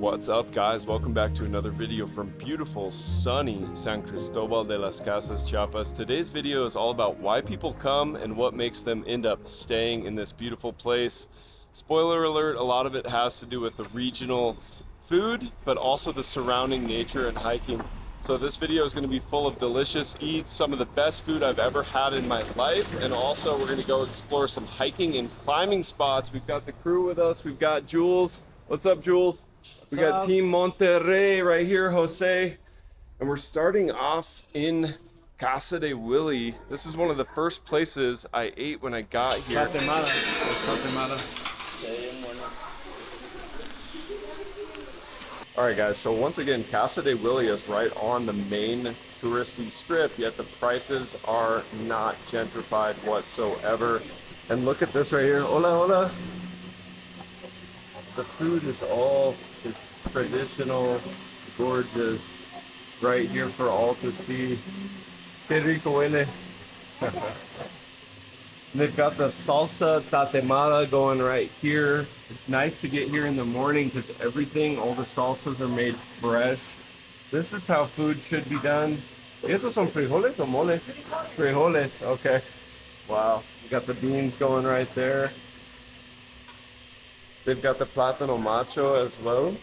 What's up, guys? Welcome back to another video from beautiful, sunny San Cristóbal de las Casas, Chiapas. Today's video is all about why people come and what makes them end up staying in this beautiful place. Spoiler alert, a lot of it has to do with the regional food, but also the surrounding nature and hiking. So this video is going to be full of delicious eats, some of the best food I've ever had in my life, and also we're going to go explore some hiking and climbing spots. We've got the crew with us. We've got Jules. What's up, Jules? We got Team Monterrey right here, Jose. And we're starting off in Casa de Willy. This is one of the first places I ate when I got here. All right, guys, so once again, Casa de Willy is right on the main touristy strip, yet the prices are not gentrified whatsoever. And look at this right here. Hola, hola. The food is all just traditional, gorgeous, right here for all to see. Que rico huele. They've got the salsa tatemada going right here. It's nice to get here in the morning because everything, all the salsas are made fresh. This is how food should be done. ¿Esos son frijoles o mole? Frijoles, okay. Wow, you got the beans going right there. They've got the plátano macho as well.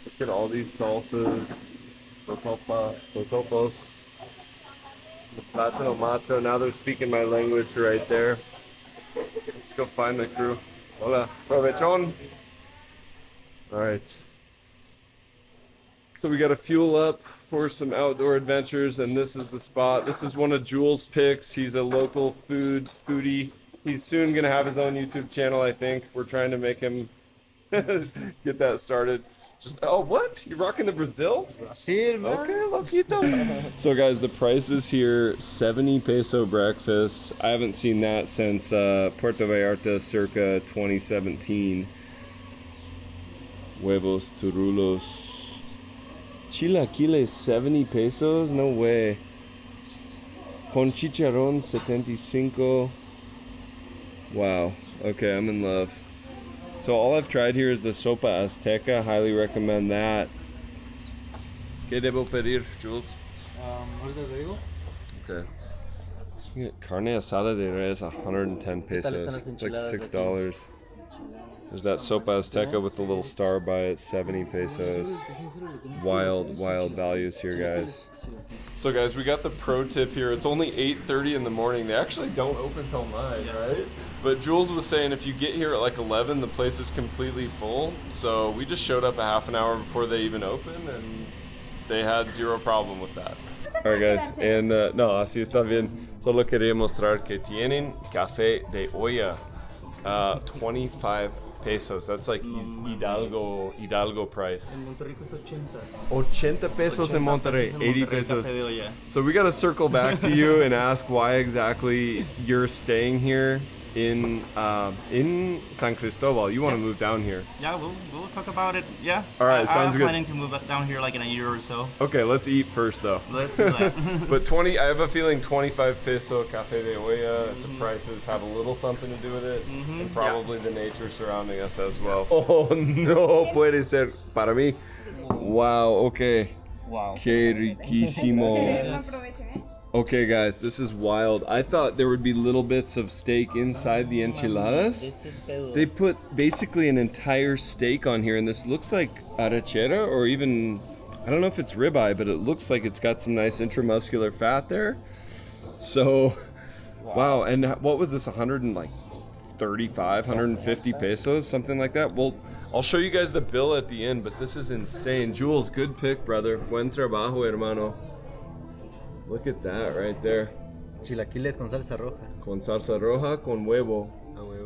Look at all these salsas, totopos, the plátano macho. Now they're speaking my language right there. Let's go find the crew. Hola, provechón. All right. So we got to fuel up for some outdoor adventures, and this is the spot. This is one of Jules' picks. He's a local foodie. He's soon gonna have his own YouTube channel, I think. We're trying to make him get that started. Just what? You're rocking the Brazil? Brazil, man. Okay, loquito. So guys, the prices here, 70 peso breakfast. I haven't seen that since Puerto Vallarta circa 2017. Huevos turulos. Chilaquiles, 70 pesos? No way. Con chicharrón, 75. Wow, okay, I'm in love. So all I've tried here is the sopa azteca. Highly recommend that. ¿Qué debo pedir, Jules? Ahorita te digo. Okay. You get carne asada de res, 110 pesos. It's like $6. There's that sopa azteca with the little star by it, 70 pesos. Wild values here, guys. So guys, we got the pro tip here. It's only 8:30 in the morning. They actually don't open till 9, right? But Jules was saying if you get here at like 11, the place is completely full. So we just showed up a half an hour before they even opened, and they had zero problem with that. All right, guys, and no, así está bien. Solo quería mostrar que tienen café de olla, 25 pesos. That's like Hidalgo price. En Monterrey cuesta 80 pesos in Monterrey, 80 pesos. So we got to circle back to you and ask why exactly you're staying here in San Cristóbal. You want to move down here? Yeah, we'll talk about it. Yeah. All right, sounds good. I'm planning to move down here like in a year or so. Okay, let's eat first though. Let's do that. But I have a feeling 25 peso café de olla. The prices have a little something to do with it, and probably the nature surrounding us as well. Oh no, puede ser para mí. Wow. Okay. Wow. Qué riquísimo. Okay, guys, this is wild. I thought there would be little bits of steak inside the enchiladas. They put basically an entire steak on here, and this looks like arrachera, or even, I don't know if it's ribeye, but it looks like it's got some nice intramuscular fat there. So, wow. And what was this, 135, 150 pesos, something like that? Well, I'll show you guys the bill at the end, but this is insane. Jules, good pick, brother. Buen trabajo, hermano. Look at that right there. Chilaquiles con salsa roja. Con salsa roja, con huevo.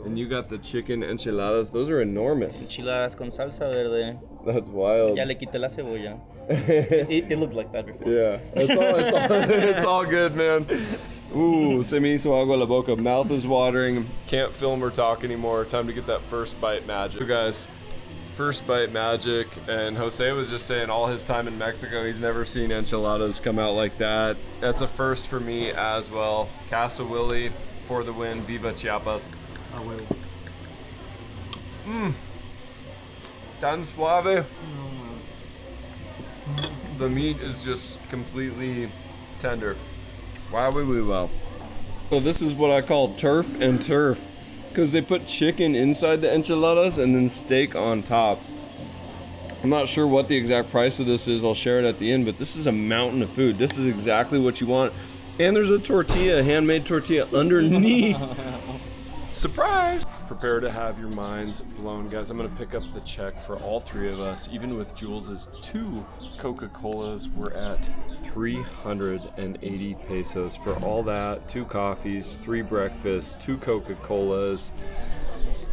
And you got the chicken enchiladas. Those are enormous. Enchiladas con salsa verde. That's wild. Ya le quité la cebolla. It looked like that before. Yeah, it's all good, man. Ooh, se me hizo agua la boca. Mouth is watering. Can't film or talk anymore. Time to get that first bite magic. So guys, first bite magic, and Jose was just saying all his time in Mexico, he's never seen enchiladas come out like that. That's a first for me as well. Casa Willy for the win. Viva Chiapas. Tan suave. The meat is just completely tender. Wow, well. So this is what I call turf and turf, because they put chicken inside the enchiladas and then steak on top. I'm not sure what the exact price of this is. I'll share it at the end, but this is a mountain of food. This is exactly what you want. And there's a tortilla, a handmade tortilla underneath. Surprise! Prepare to have your minds blown, guys. I'm gonna pick up the check for all three of us. Even with Jules's 2 Coca-Colas, we're at 380 pesos for all that. 2 coffees, 3 breakfasts, 2 Coca-Colas.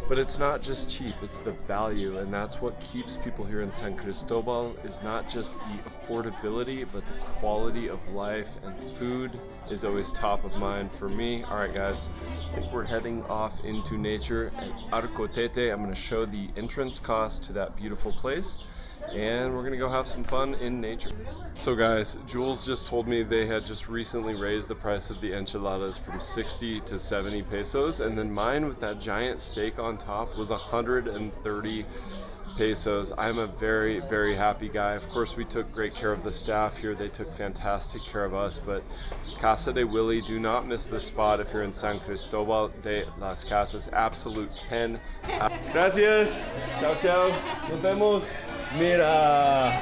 But it's not just cheap, it's the value, and that's what keeps people here in San Cristóbal, is not just the affordability, but the quality of life, and food is always top of mind for me. All right, guys, I think we're heading off into nature at Arcotete. I'm gonna show the entrance cost to that beautiful place, and we're gonna go have some fun in nature. So guys, Jules just told me they had just recently raised the price of the enchiladas from 60 to 70 pesos, and then mine with that giant steak on top was 130 pesos. I'm a very, very happy guy. Of course, we took great care of the staff here. They took fantastic care of us, but Casa de Willy, do not miss this spot if you're in San Cristóbal de las Casas. Absolute 10. Gracias. Ciao, ciao. Nos vemos. Mira.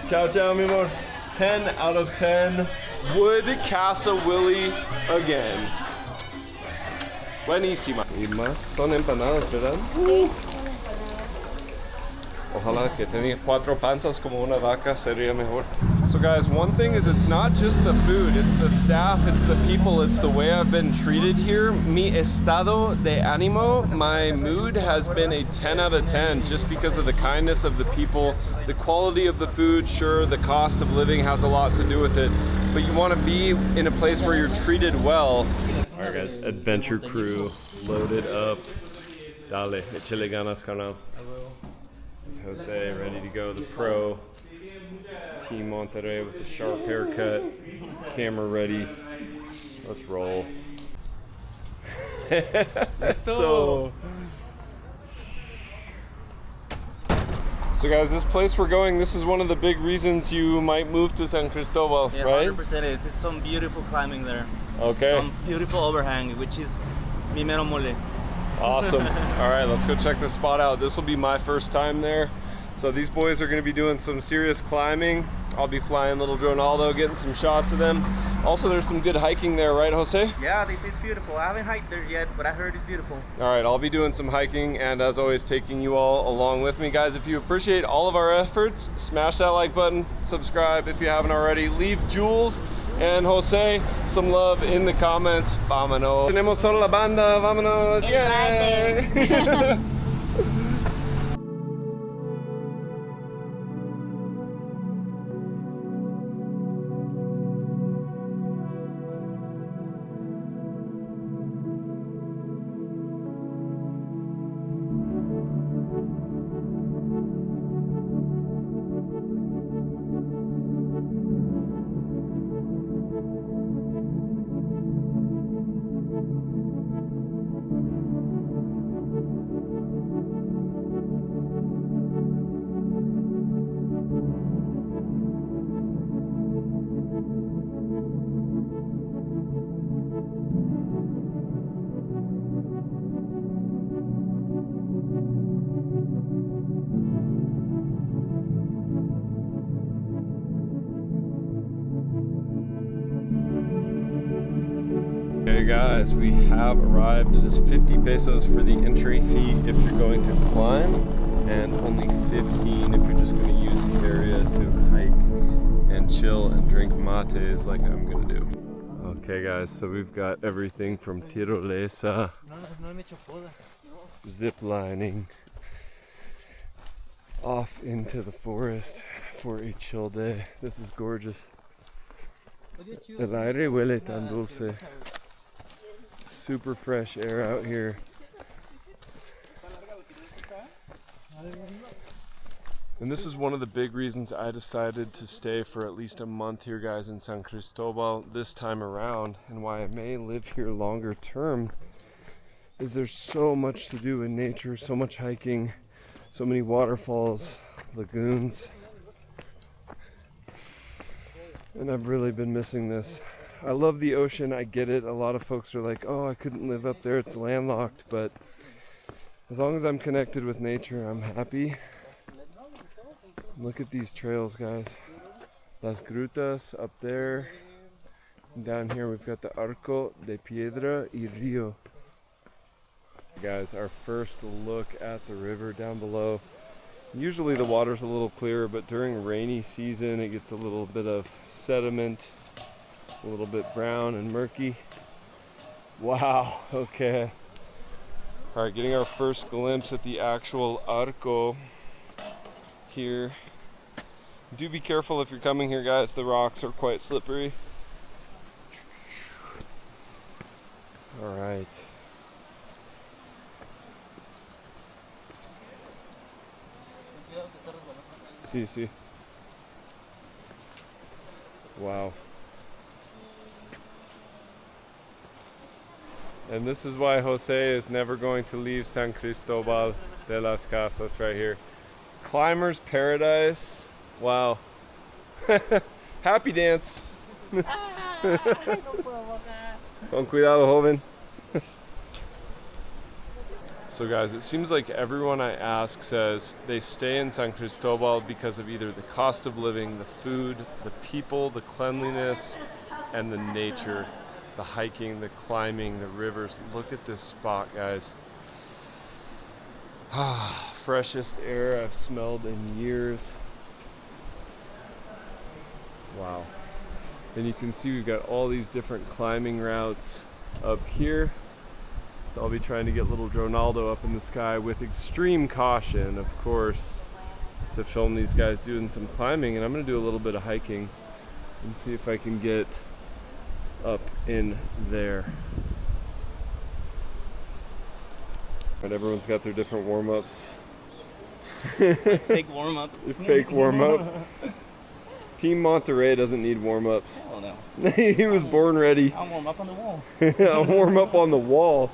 Ciao, ciao, mi amor. 10 out of 10. Would Casa Willy again. Buenísima. Y más. Son empanadas, ¿verdad? Ojalá que tenía 4 panzas como una vaca, sería mejor. So guys, one thing is it's not just the food, it's the staff, it's the people, it's the way I've been treated here. Mi estado de ánimo, my mood has been a 10 out of 10 just because of the kindness of the people, the quality of the food. Sure, the cost of living has a lot to do with it, but you want to be in a place where you're treated well. All right guys, adventure crew loaded up. Dale, échale ganas, carnal. Jose ready to go, the pro. Team Monterrey with the sharp haircut. Camera ready. Let's roll. So guys, this place we're going, this is one of the big reasons you might move to San Cristóbal, yeah, right? 100% is. It's some beautiful climbing there. Okay. Some beautiful overhang, which is mi mero mole. Awesome. All right, let's go check this spot out. This will be my first time there. So these boys are going to be doing some serious climbing. I'll be flying little Ronaldo, getting some shots of them. Also, there's some good hiking there, right, Jose? Yeah, they say it's beautiful. I haven't hiked there yet, but I heard it's beautiful. All right, I'll be doing some hiking, and as always, taking you all along with me. Guys, if you appreciate all of our efforts, smash that like button, subscribe if you haven't already. Leave Jules and Jose some love in the comments. Vámonos. Tenemos toda la banda. Vámonos. Yay. Okay guys, we have arrived. It is 50 pesos for the entry fee if you're going to climb, and only 15 if you're just going to use the area to hike and chill and drink mates like I'm going to do. Okay guys, so we've got everything from tirolesa, zip lining, off into the forest for a chill day. This is gorgeous. El aire huele tan dulce. Super fresh air out here. And this is one of the big reasons I decided to stay for at least a month here, guys, in San Cristóbal this time around, and why I may live here longer term is there's so much to do in nature, so much hiking, So many waterfalls, lagoons. And I've really been missing this. I love the ocean, I get it. A lot of folks are like, oh, I couldn't live up there, it's landlocked. But as long as I'm connected with nature, I'm happy. Look at these trails, guys. Las Grutas up there. And down here we've got the Arco de Piedra y Rio. Guys, our first look at the river down below. Usually the water's a little clearer, but during rainy season it gets a little bit of sediment, a little bit brown and murky. Wow, okay. All right, getting our first glimpse at the actual Arco here. Do be careful if you're coming here, guys. The rocks are quite slippery. All right. See. Wow. And this is why Jose is never going to leave San Cristóbal de las Casas right here. Climber's paradise. Wow. Happy dance. Con cuidado, joven. So guys, it seems like everyone I ask says they stay in San Cristóbal because of either the cost of living, the food, the people, the cleanliness, and the nature. The hiking, the climbing, the rivers. Look at this spot, guys. Freshest air I've smelled in years. Wow. And you can see we've got all these different climbing routes up here. So I'll be trying to get little Ronaldo up in the sky with extreme caution, of course, to film these guys doing some climbing. And I'm going to do a little bit of hiking and see if I can get up in there. And everyone's got their different warm-ups. Fake warm-up. Fake warm-up. Team Monterrey doesn't need warm-ups. Oh no. He was born ready. I'll warm up on the wall. I'll warm up on the wall.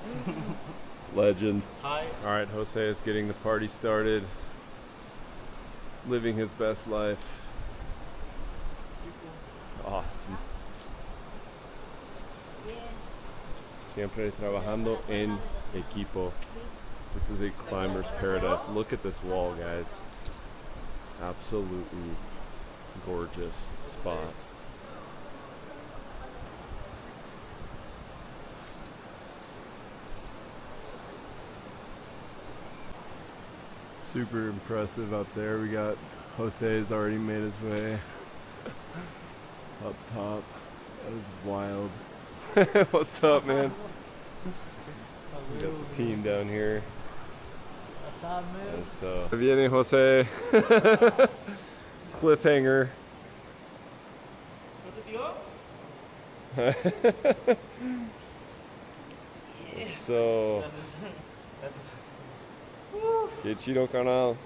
Legend. Hi. All right, Jose is getting the party started. Living his best life. Awesome. Siempre trabajando en equipo. This is a climber's paradise. Look at this wall, guys. Absolutely gorgeous spot. Super impressive up there. We got Jose's already made his way up top. That is wild. What's up, man? We got the team down here. What's up, man? So, viene Jose. Cliffhanger. So, qué chido, canal.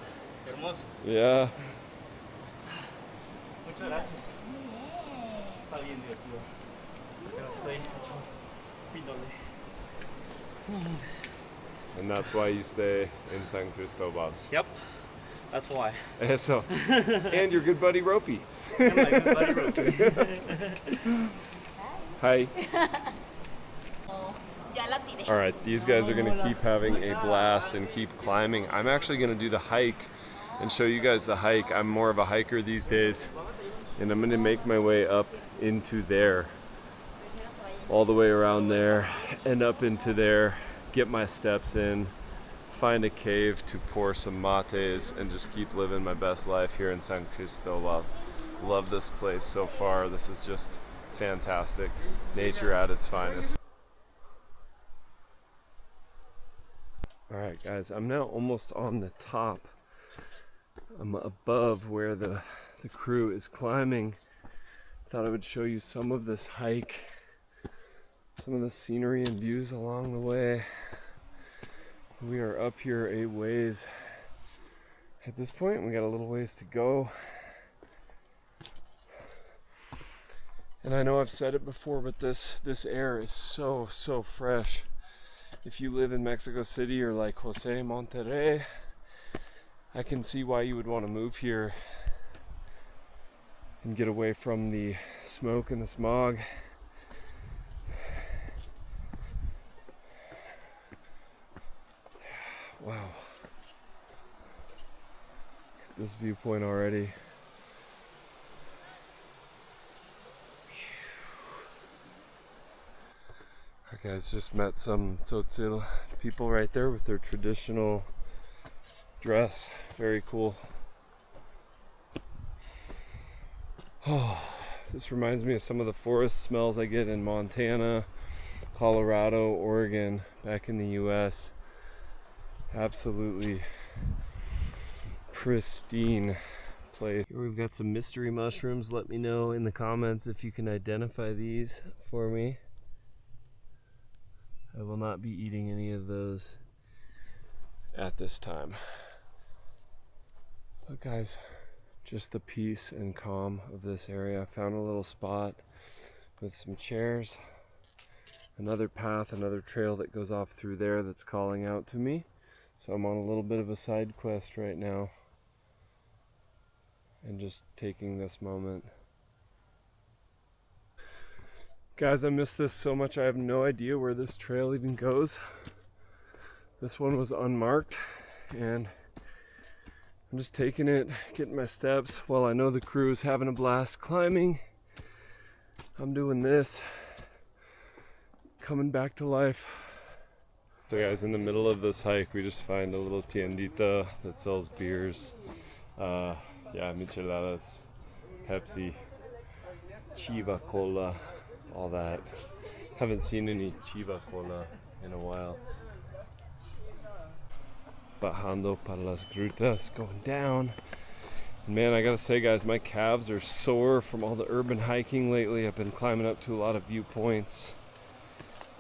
Hermoso. Yeah. Muchas gracias. Está bien divertido. Pero estoy píndole. And that's why you stay in San Cristóbal. Yep. That's why. Eso. And your good buddy Ropey. And my good buddy Ropey. Hi. All right, these guys are gonna keep having a blast and keep climbing. I'm actually gonna do the hike and show you guys the hike. I'm more of a hiker these days, and I'm gonna make my way up into there, all the way around there and up into there, get my steps in, find a cave to pour some mates, and just keep living my best life here in San Cristóbal. Love this place so far. This is just fantastic. Nature at its finest. All right, guys, I'm now almost on the top. I'm above where the crew is climbing. Thought I would show you some of this hike, some of the scenery and views along the way. We are up here a ways. At this point, we got a little ways to go. And I know I've said it before, but this air is so fresh. If you live in Mexico City or like Jose, Monterrey, I can see why you would want to move here and get away from the smoke and the smog. Wow. This viewpoint already. Alright guys, just met some tzotzil people right there with their traditional dress. Very cool. Oh, this reminds me of some of the forest smells I get in Montana, Colorado, Oregon, back in the US. Absolutely pristine place. Here we've got some mystery mushrooms. Let me know in the comments if you can identify these for me. I will not be eating any of those at this time. But guys, just the peace and calm of this area. I found a little spot with some chairs, another path, another trail that goes off through there that's calling out to me. So I'm on a little bit of a side quest right now and just taking this moment. Guys, I miss this so much. I have no idea where this trail even goes. This one was unmarked and I'm just taking it, getting my steps. While I know the crew is having a blast climbing, I'm doing this, coming back to life. So guys, in the middle of this hike, we just find a little tiendita that sells beers. Yeah, micheladas, Pepsi, Chiva Cola, all that. Haven't seen any Chiva Cola in a while. Bajando para las grutas, going down. And man, I gotta say guys, my calves are sore from all the urban hiking lately. I've been climbing up to a lot of viewpoints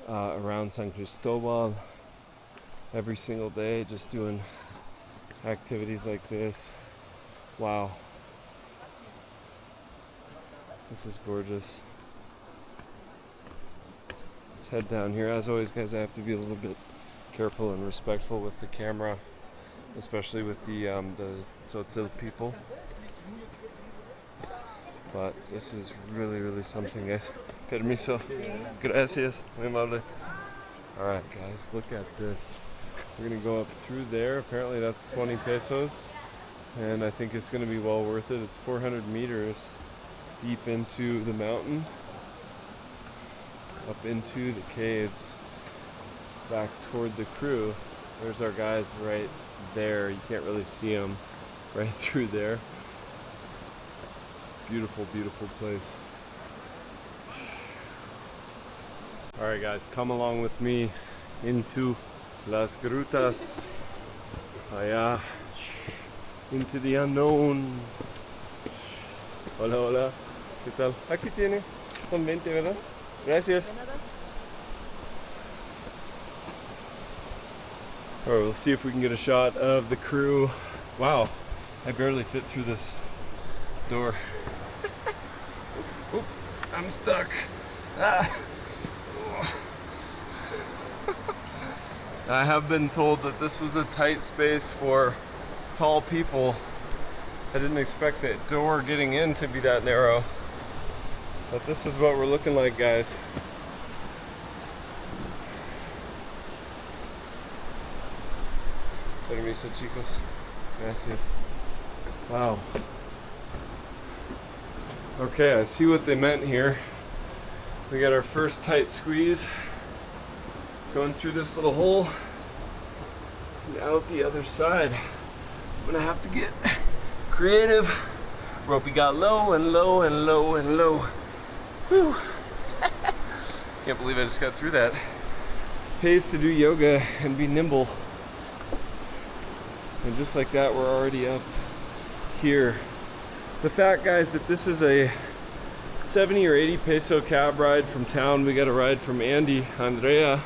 around San Cristóbal every single day, just doing activities like this. Wow, this is gorgeous. Let's head down here. As always guys, I have to be a little bit careful and respectful with the camera, especially with the tzotzil people. But this is really something, guys. Permiso. Gracias. Muy amable. Alright guys, look at this. We're gonna go up through there. Apparently that's 20 pesos. And I think it's gonna be well worth it. It's 400 meters deep into the mountain, up into the caves, back toward the crew. There's our guys right there. You can't really see them right through there. Beautiful place. Alright guys, come along with me into las grutas, allá, into the unknown. Hola, ¿qué tal? Aquí tiene, son 20, ¿verdad? Gracias. Alright, we'll see if we can get a shot of the crew. Wow, I barely fit through this door. Oop, I'm stuck. I have been told that this was a tight space for tall people. I didn't expect that door getting in to be that narrow. But this is what we're looking like, guys. Permiso, chicos. Gracias. Wow. Okay, I see what they meant here. We got our first tight squeeze going through this little hole and out the other side. I'm gonna have to get creative. Ropey got low and low and low and low. Whew. Can't believe I just got through that. Pays to do yoga and be nimble. And just like that, we're already up here. The fact, guys, that this is a 70 or 80 peso cab ride from town. We got a ride from Andrea.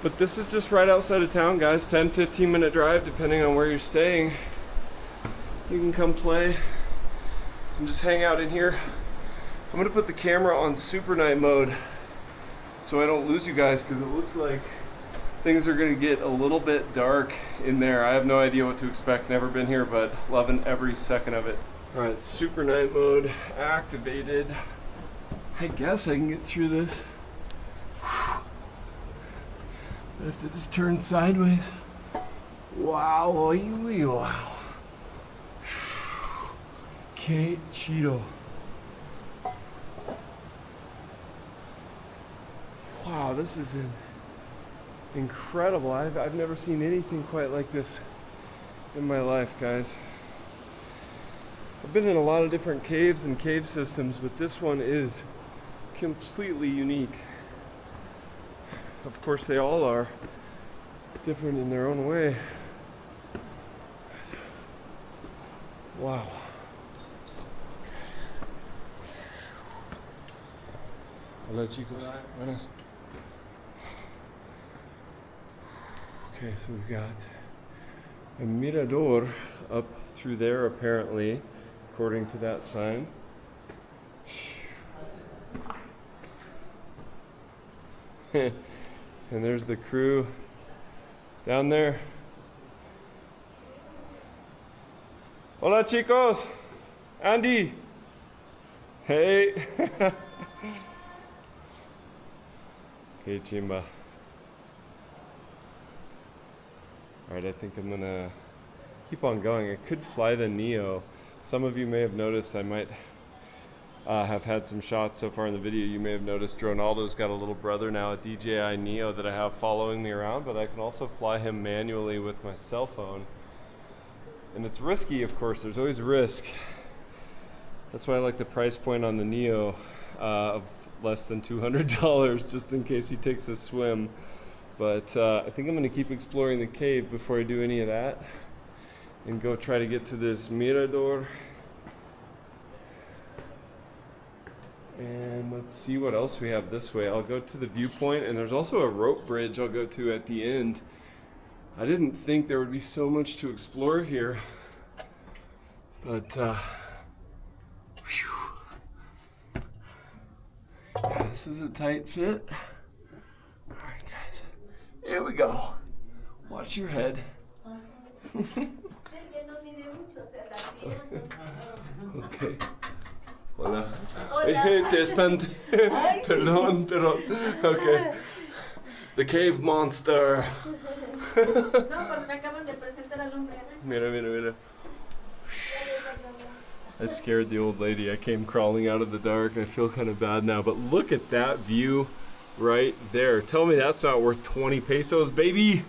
But this is just right outside of town, guys. 10-15 minute drive, depending on where you're staying. You can come play and just hang out in here. I'm gonna put the camera on super night mode so I don't lose you guys, because it looks like things are gonna get a little bit dark in there. I have no idea what to expect, never been here, but loving every second of it. All right, super night mode activated. I guess I can get through this. I have to just turn sideways. Wow, wow. Que chido. Wow, this is incredible. I've never seen anything quite like this in my life, guys. I've been in a lot of different caves and cave systems, but this one is completely unique. Of course, they all are different in their own way. Wow. Hola chicos. Buenas. Okay, so we've got a mirador up through there apparently, according to that sign. And there's the crew down there. Hola chicos. Andy. Hey. Hey chimba. Alright, I think I'm gonna keep on going. I could fly the Neo. Some of you may have noticed I might have had some shots so far in the video. You may have noticed Ronaldo's got a little brother now, a DJI Neo that I have following me around, but I can also fly him manually with my cell phone. And it's risky, of course, there's always risk. That's why I like the price point on the Neo of less than $200, just in case he takes a swim. But I think I'm gonna keep exploring the cave before I do any of that and go try to get to this mirador. And let's see what else we have this way. I'll go to the viewpoint, and there's also a rope bridge I'll go to at the end. I didn't think there would be so much to explore here, but yeah, this is a tight fit. All right, guys, here we go. Watch your head. Okay. Hola. Hola. Te espanté. Perdón, pero. Okay. The cave monster. No, porque me acaban de presentar al hombre. Mira, mira, mira. I scared the old lady. I came crawling out of the dark. I feel kind of bad now, but look at that view right there. Tell me that's not worth 20 pesos, baby.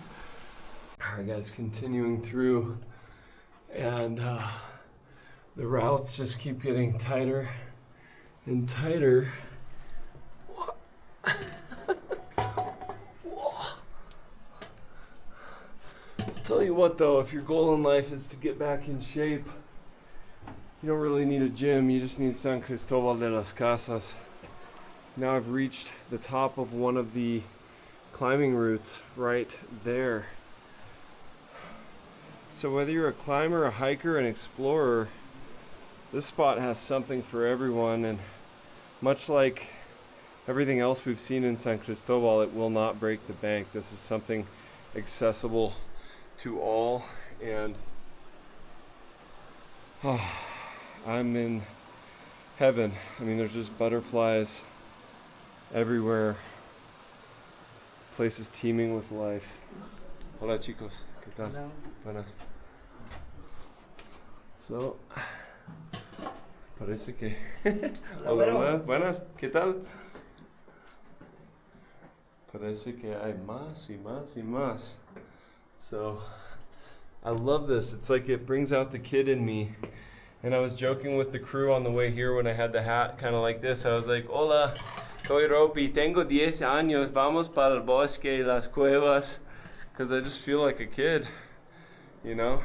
All right, guys, continuing through, and the routes just keep getting tighter and tighter. Tell you what though, if your goal in life is to get back in shape, you don't really need a gym, you just need San Cristóbal de las Casas. Now I've reached the top of one of the climbing routes right there. So whether you're a climber, a hiker, an explorer, this spot has something for everyone, and much like everything else we've seen in San Cristóbal, it will not break the bank. This is something accessible to all, and I'm in heaven. I mean, there's just butterflies everywhere, places teeming with life. Hola chicos, ¿qué tal? Hello. Buenas. So, parece que... Hola, hola, buenas, ¿qué tal? Parece que hay más y más y más. So, I love this. It's like it brings out the kid in me. And I was joking with the crew on the way here when I had the hat kind of like this. I was like, hola, soy Ropi, tengo 10 años, vamos para el bosque y las cuevas. Because I just feel like a kid, you know?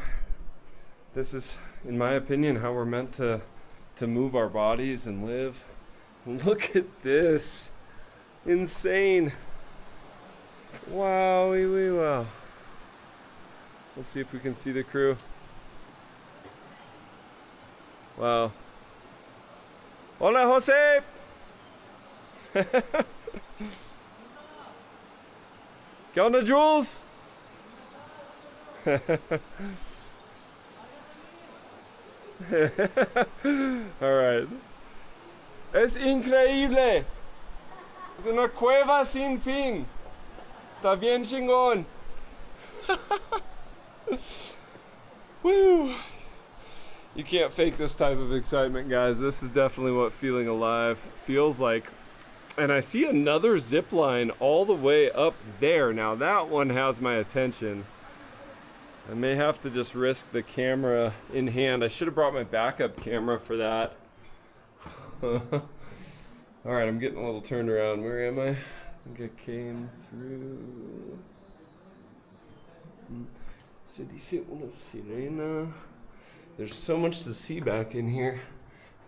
This is, in my opinion, how we're meant to move our bodies and live. Look at this. Insane. Wow, wow. Let's see if we can see the crew. Wow. Hola, Jose! ¿Qué onda, Jules? All right. Es increíble. Es una cueva sin fin. Está bien chingón. Woo. You can't fake this type of excitement, guys. This is definitely what feeling alive feels like. And I see another zip line all the way up there. Now that one has my attention. I may have to just risk the camera in hand. I should have brought my backup camera for that. All right, I'm getting a little turned around. Where am I? I think I came through. Se dice una sirena. There's so much to see back in here.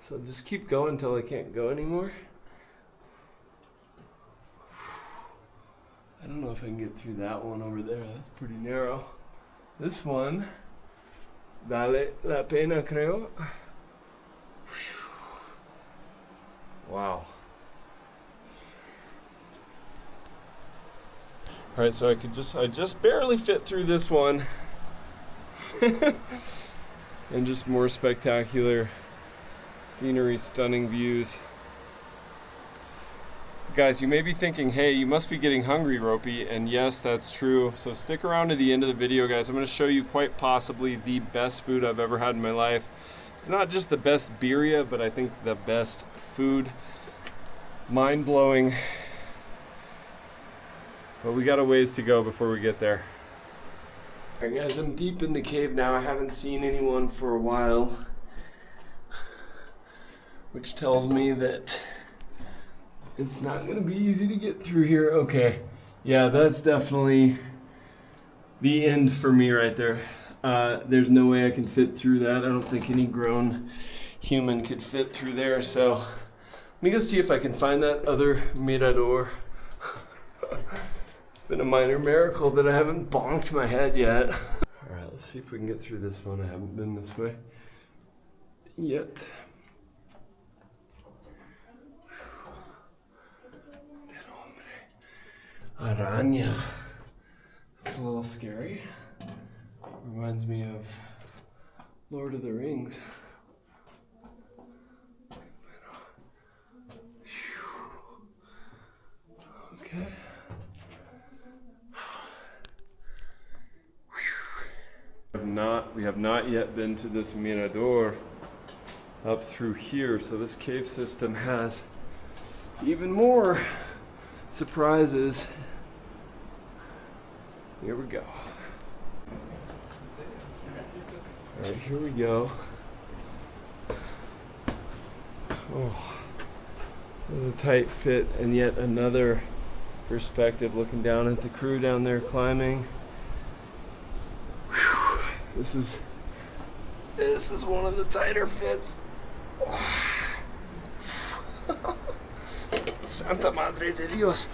So I'll just keep going until I can't go anymore. I don't know if I can get through that one over there. That's pretty narrow. This one, vale la pena, creo. Wow. All right, so I just barely fit through this one. And just more spectacular scenery, stunning views. Guys, you may be thinking, hey, you must be getting hungry, Ropey, and yes, that's true. So stick around to the end of the video, guys. I'm gonna show you quite possibly the best food I've ever had in my life. It's not just the best birria, but I think the best food. Mind-blowing. But we got a ways to go before we get there. All right, guys, I'm deep in the cave now. I haven't seen anyone for a while, which tells me that it's not gonna be easy to get through here. Okay, yeah, that's definitely the end for me right there. There's no way I can fit through that. I don't think any grown human could fit through there. So let me go see if I can find that other mirador. It's been a minor miracle that I haven't bonked my head yet. All right, let's see if we can get through this one. I haven't been this way yet. Araña. That's a little scary. Reminds me of Lord of the Rings. Okay. We have not yet been to this mirador up through here, so this cave system has even more surprises. Here we go. All right, here we go. Oh, this is a tight fit, and yet another perspective looking down at the crew down there climbing. Whew. This is one of the tighter fits. Santa Madre de Dios.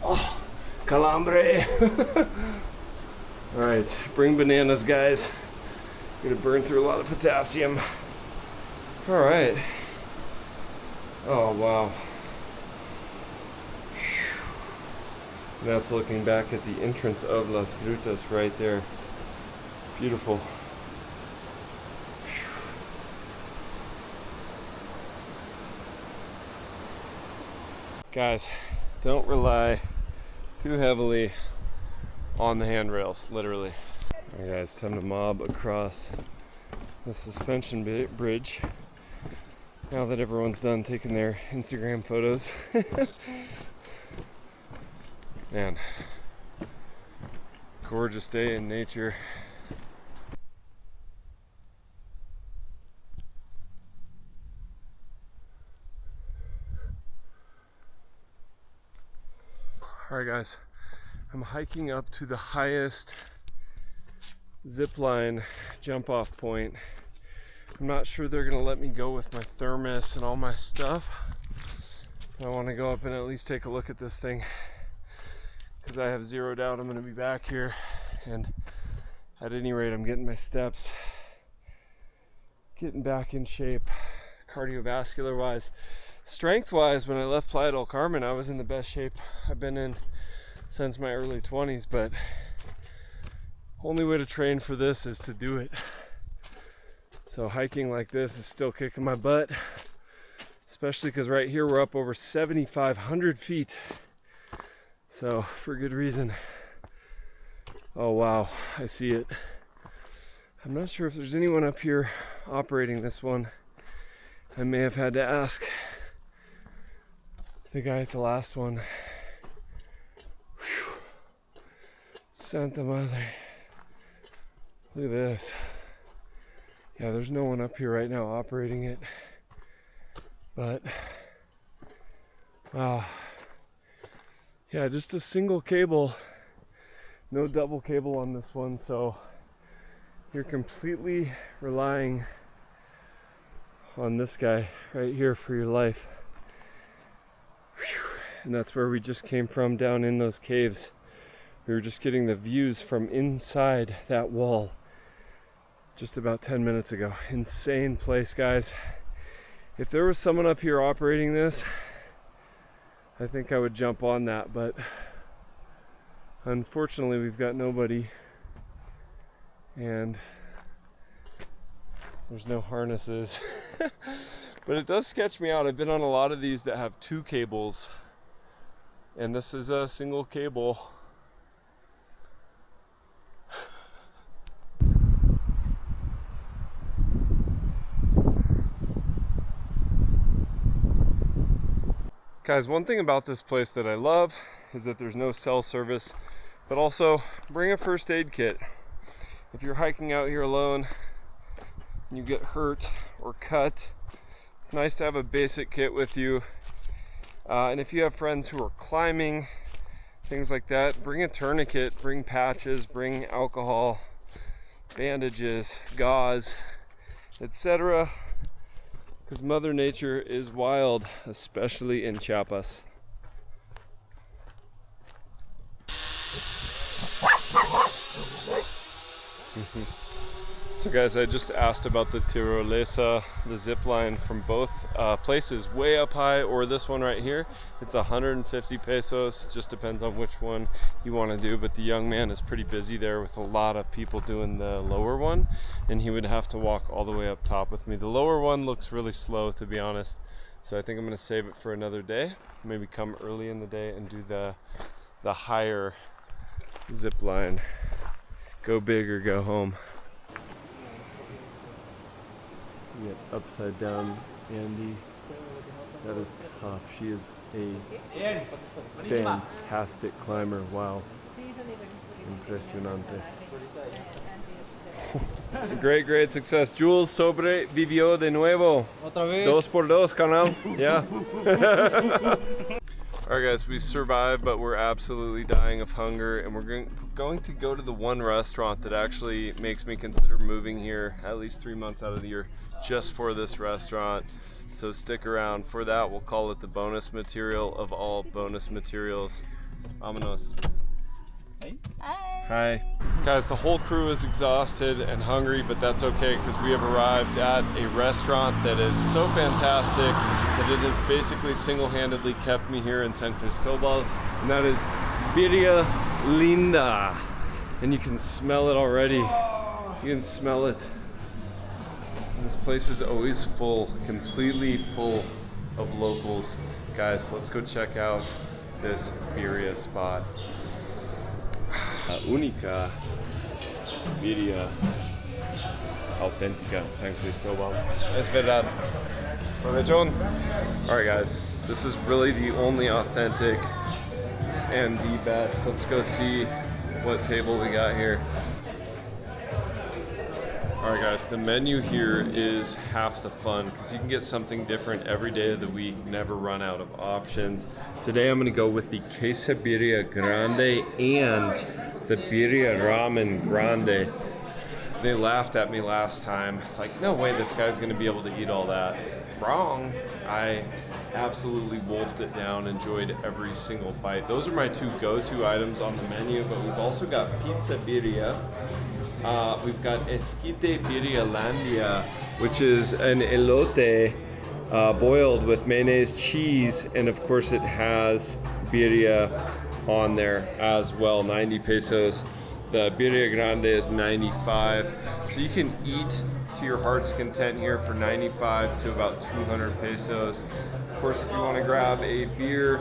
Oh, calambre. All right, bring bananas, guys. Gonna burn through a lot of potassium. All right. Oh, wow. That's looking back at the entrance of Las Grutas right there. Beautiful. Guys, don't rely too heavily on the handrails, literally. All right, guys, time to mob across the suspension bridge. Now that everyone's done taking their Instagram photos. Man, gorgeous day in nature. All right, guys, I'm hiking up to the highest zip line jump off point. I'm not sure they're gonna let me go with my thermos and all my stuff. I want to go up and at least take a look at this thing, because I have zero doubt I'm gonna be back here. And at any rate, I'm getting my steps, getting back in shape, cardiovascular wise. Strength wise, when I left Playa del Carmen, I was in the best shape I've been in since my early 20s, but only way to train for this is to do it. So hiking like this is still kicking my butt, especially because right here we're up over 7,500 feet. So for good reason. Oh wow, I see it. I'm not sure if there's anyone up here operating this one. I may have had to ask the guy at the last one. Whew. Santa Madre. Look at this. Yeah, there's no one up here right now operating it. But, wow. Yeah, just a single cable. No double cable on this one, so you're completely relying on this guy right here for your life. Whew. And that's where we just came from, down in those caves. We were just getting the views from inside that wall just about 10 minutes ago. Insane place, guys. If there was someone up here operating this, I think I would jump on that, but unfortunately we've got nobody, and there's no harnesses. But it does sketch me out. I've been on a lot of these that have two cables, and this is a single cable. Guys, one thing about this place that I love is that there's no cell service, but also bring a first aid kit. If you're hiking out here alone and you get hurt or cut, it's nice to have a basic kit with you. And if you have friends who are climbing, things like that, bring a tourniquet, bring patches, bring alcohol, bandages, gauze, etc. Because Mother Nature is wild, especially in Chiapas. So guys, I just asked about the tirolesa, the zip line from both places, way up high, or this one right here. It's 150 pesos, just depends on which one you want to do, but the young man is pretty busy there with a lot of people doing the lower one, and he would have to walk all the way up top with me. The lower one looks really slow, to be honest, so I think I'm going to save it for another day, maybe come early in the day and do the higher zip line. Go big or go home. You get upside down Andy. That is tough. She is a fantastic climber. Wow. Impresionante. Great success. Jules Sobre vivió de nuevo. Otra vez. 2x2, canal. Yeah. Alright guys, we survived, but we're absolutely dying of hunger, and we're going to go to the one restaurant that actually makes me consider moving here at least 3 months out of the year just for this restaurant. So stick around for that. We'll call it the bonus material of all bonus materials. Vámonos. Hi. Guys, the whole crew is exhausted and hungry, but that's okay because we have arrived at a restaurant that is so fantastic that it has basically single-handedly kept me here in San Cristóbal, and that is Birria Linda. And you can smell it already. You can smell it. And this place is always full, completely full of locals. Guys, let's go check out this birria spot. Única birria auténtica San Cristóbal. Es verdad. Provechón. Alright guys, this is really the only authentic and the best. Let's go see what table we got here. Alright guys, the menu here is half the fun because you can get something different every day of the week, never run out of options. Today I'm going to go with the quesabirria grande and the birria ramen grande. They laughed at me last time, like, no way this guy's going to be able to eat all that. Wrong. I absolutely wolfed it down, enjoyed every single bite. Those are my two go-to items on the menu, but we've also got pizza birria. We've got esquite birrialandia, which is an elote boiled with mayonnaise, cheese, and of course it has birria on there as well, 90 pesos. The Birria Grande is 95. So you can eat to your heart's content here for 95 to about 200 pesos. Of course, if you want to grab a beer,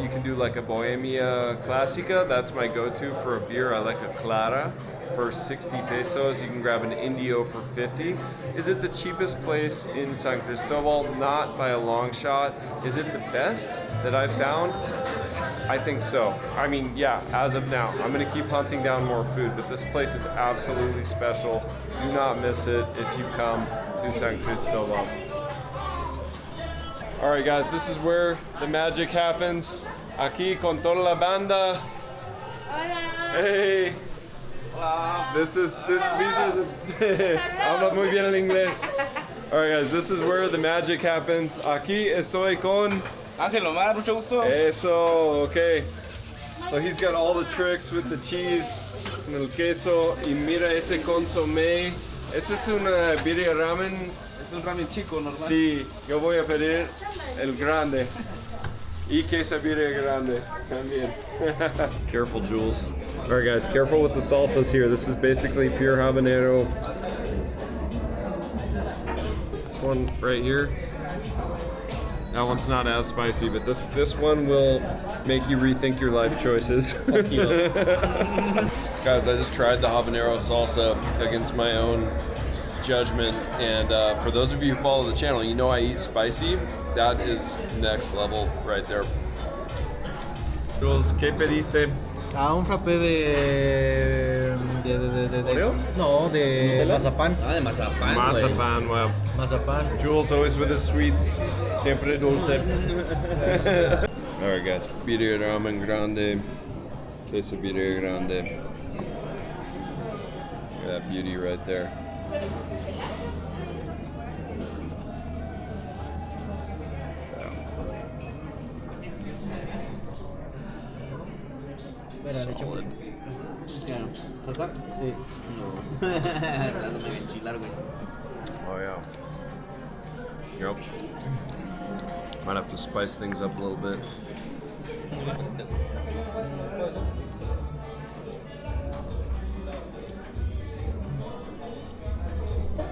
you can do like a Bohemia Classica. That's my go-to for a beer. I like a Clara for 60 pesos. You can grab an Indio for 50. Is it the cheapest place in San Cristóbal? Not by a long shot. Is it the best that I've found? I think so. I mean, yeah, as of now. I'm gonna keep hunting down more food, but this place is absolutely special. Do not miss it if you come to San Cristóbal. All right, guys, this is where the magic happens. Aquí con toda la banda. Hola. Hey. This habla muy bien el inglés. All right, guys, this is where the magic happens. Aquí estoy con Ángel Omar, mucho gusto. Eso, okay. So he's got all the tricks with the cheese and el queso. Y mira ese consomé. Ese es una birria ramen. Es un ramen chico, normal. Sí, yo voy a pedir el grande. Y queso birria grande también. Careful, Jules. All right, guys, careful with the salsas here. This is basically pure habanero. This one right here. That one's not as spicy, but this one will make you rethink your life choices. Guys, I just tried the habanero salsa against my own judgment, and for those of you who follow the channel, you know I eat spicy. That is next level right there. Jules, ¿qué pediste? Un frappé de ¿Oreo? No, de mazapán. Ah, de mazapán. Mazapán, wow. Mazapán. Jules always with his sweets. Siempre dulce. Alright, guys. Birria ramen grande. Queso birria grande. Look at that beauty right there. Solid. ¿Salsa? Sí. No. Estás muy enchilar, güey. Oh yeah. Yep. Might have to spice things up a little bit.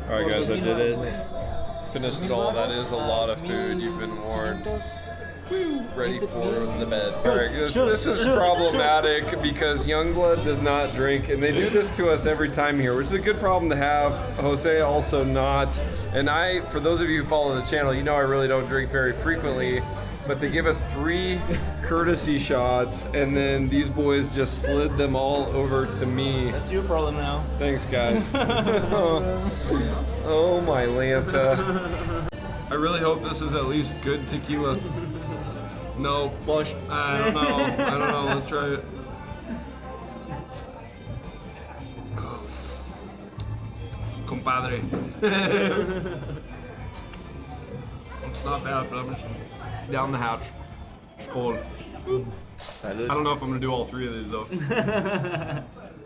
Alright guys, I did it. Finished it all. That is a lot of food. You've been warned. Ready for the bed. Alright, this is problematic because Youngblood does not drink, and they do this to us every time here, which is a good problem to have. Jose also not. And for those of you who follow the channel, you know I really don't drink very frequently, but they give us 3 courtesy shots, and then these boys just slid them all over to me. That's your problem now. Thanks, guys. Oh my Lanta. I really hope this is at least good tequila. No. Bush. I don't know. Let's try it. Compadre. It's not bad, but I'm just down the hatch. Skål. Salud. I don't know if I'm gonna do all 3 of these though.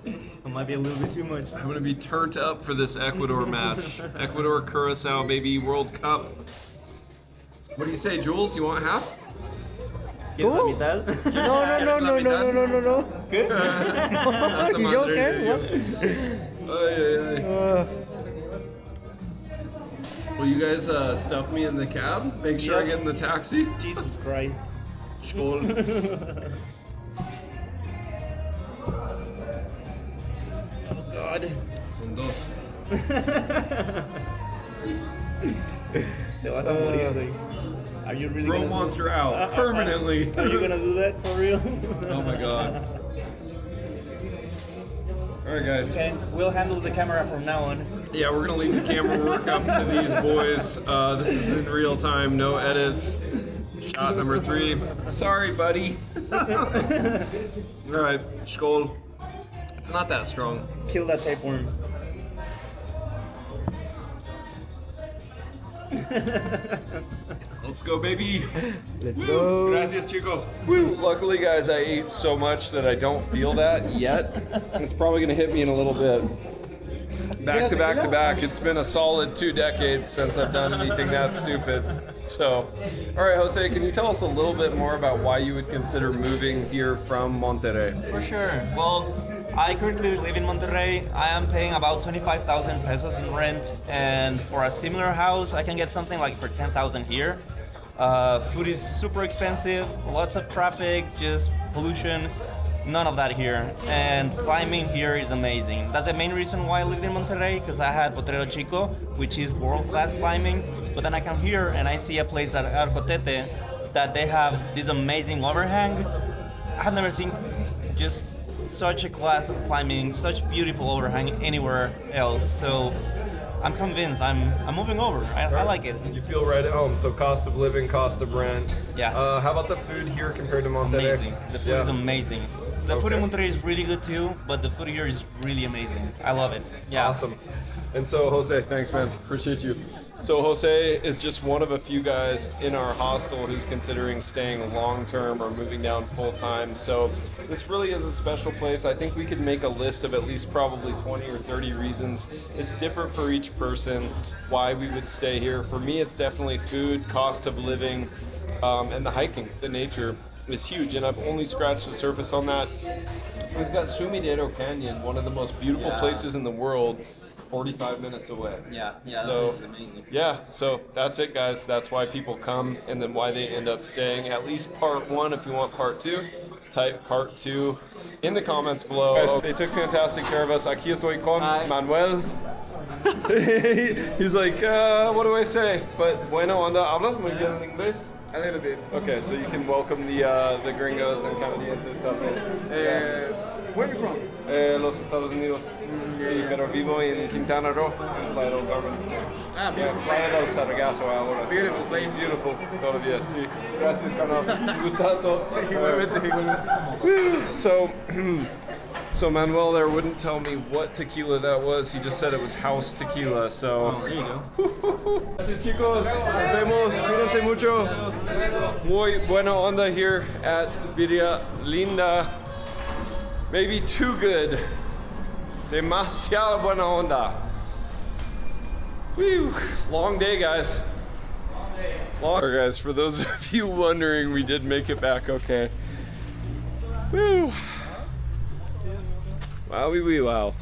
It might be a little bit too much. I'm gonna be turned up for this Ecuador match. Ecuador Curacao, baby, World Cup. What do you say, Jules? You want half? ¿Quieres la mitad? No. ¿Qué? ¿Y yo qué? What? Will you guys stuff me in the cab? Make sure I get in the taxi? Jesus Christ. Skål. Oh God. Son dos. Te vas a morir, güey. Are you really Bro gonna monster out permanently. Are you gonna do that for real? Oh my God. Alright guys. Okay, we'll handle the camera from now on. Yeah, we're gonna leave the camera work up to these boys. This is in real time, no edits. Shot number 3. Sorry, buddy. Alright, skål. It's not that strong. Kill that tapeworm. Let's go, baby. Let's go. Gracias, chicos. Woo. Luckily, guys, I ate so much that I don't feel that yet. It's probably gonna hit me in a little bit. back to back to back. It's been a solid 2 decades since I've done anything that stupid. So, all right, Jose, can you tell us a little bit more about why you would consider moving here from Monterrey? For sure. Well, I currently live in Monterrey. I am paying about 25,000 pesos in rent, and for a similar house, I can get something like for 10,000 here. Food is super expensive, lots of traffic, just pollution. None of that here, and climbing here is amazing. That's the main reason why I lived in Monterrey, because I had Potrero Chico, which is world-class climbing. But then I come here and I see a place that Arcotete, that they have this amazing overhang. I have never seen just such a class of climbing, such beautiful overhang anywhere else. So I'm convinced. I'm moving over. I like it. You feel right at home. So cost of living, cost of rent. Yeah. How about the food here compared to Monterrey? Amazing. The food is amazing. The food in Monterrey is really good too, but the food here is really amazing. I love it. Yeah. Awesome. And so Jose, thanks man. Appreciate you. So Jose is just one of a few guys in our hostel who's considering staying long-term or moving down full-time. So this really is a special place. I think we could make a list of at least probably 20 or 30 reasons. It's different for each person why we would stay here. For me, it's definitely food, cost of living, and the hiking, the nature is huge, and I've only scratched the surface on that. We've got Sumidero Canyon, one of the most beautiful places in the world, 45 minutes away. Yeah, So, that is amazing. yeah, so that's it, guys. That's why people come, and then why they end up staying. At least part 1. If you want part 2, type part 2 in the comments below. Guys, they took fantastic care of us. Aquí estoy con Manuel. He's like, what do I say? But bueno onda, hablas muy bien en inglés? A little bit. Okay, so you can welcome the gringos and canadienses stuff. Where are you from? Los Estados Unidos. Sí, pero vivo en Quintana Roo, en Playa del Carmen. Ah, beautiful. Playa del Sargasso ahora. Beautiful place. Beautiful, todavía, sí. Gracias, carnal. Gustazo. So, so Manuel there wouldn't tell me what tequila that was. He just said it was house tequila, so. There you go. Gracias, chicos. Nos vemos. Cuídense mucho. Muy buena onda here at Birria Linda. Maybe too good. Demasiada buena onda. Whew. Long day, guys. Long. Alright, guys, for those of you wondering, we did make it back okay. Woo. Wowie wee wow.